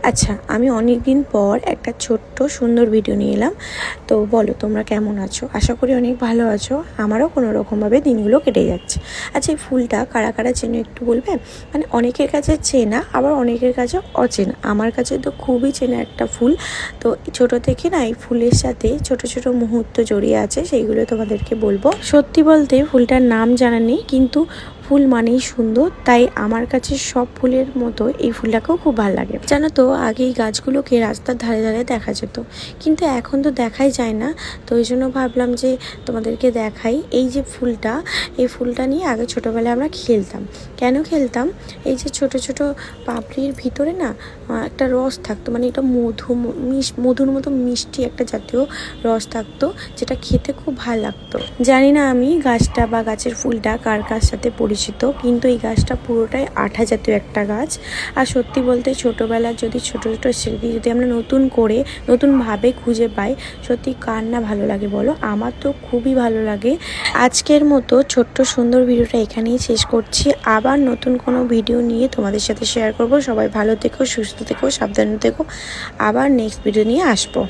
আচ্ছা, আমি অনেক দিন পর একটা ছোট্ট সুন্দর ভিডিও নিয়ে এলাম। তো বলো তোমরা কেমন আছো? আশা করি অনেক ভালো আছো। আমারও কোনো রকমভাবে দিনগুলো কেটে যাচ্ছে। আচ্ছা, এই ফুলটা কারা কারা চেনো একটু বলবে? মানে অনেকের কাছে চেনা, আবার অনেকের কাছে অচেনা। আমার কাছে তো খুবই চেনা একটা ফুল। তো ছোটো থেকে না এই ফুলের সাথে ছোট ছোট মুহূর্ত জড়িয়ে আছে, সেইগুলো তোমাদেরকে বলবো। সত্যি বলতে ফুলটার নাম জানা নেই, কিন্তু ফুল মানেই সুন্দর, তাই আমার কাছে সব ফুলের মতো এই ফুলটাকেও খুব ভালো লাগে। জানো তো, আগে এই গাছগুলোকে রাস্তার ধারে ধারে দেখা যেত, কিন্তু এখন তো দেখাই যায় না। তো ওই জন্য ভাবলাম যে তোমাদেরকে দেখাই এই যে ফুলটা। এই ফুলটা নিয়ে আগে ছোটোবেলায় আমরা খেলতাম। কেন খেলতাম? এই যে ছোট ছোট পাপড়ির ভিতরে না একটা রস থাকতো, মানে এটা মধুর মতো মিষ্টি একটা জাতীয় রস থাকতো, যেটা খেতে খুব ভালো লাগতো। জানি না আমি গাছটা বা গাছের ফুলটা কার কার সাথে পরিচিত, কিন্তু এই গাছটা পুরোটাই আঠা জাতীয় একটা গাছ। আর সত্যি বলতে ছোটোবেলার যদি ছোটো ছোটো স্মৃতি যদি আমরা নতুনভাবে খুঁজে পাই, সত্যি কার না ভালো লাগে বলো? আমার তো খুবই ভালো লাগে। আজকের মতো ছোট্ট সুন্দর ভিডিওটা এখানেই শেষ করছি। আবার নতুন কোনো ভিডিও নিয়ে তোমাদের সাথে শেয়ার করব। সবাই ভালো থেকো, সুস্থ থেকো, সাবধানে থেকো। আবার নেক্সট ভিডিও নিয়ে আসবো।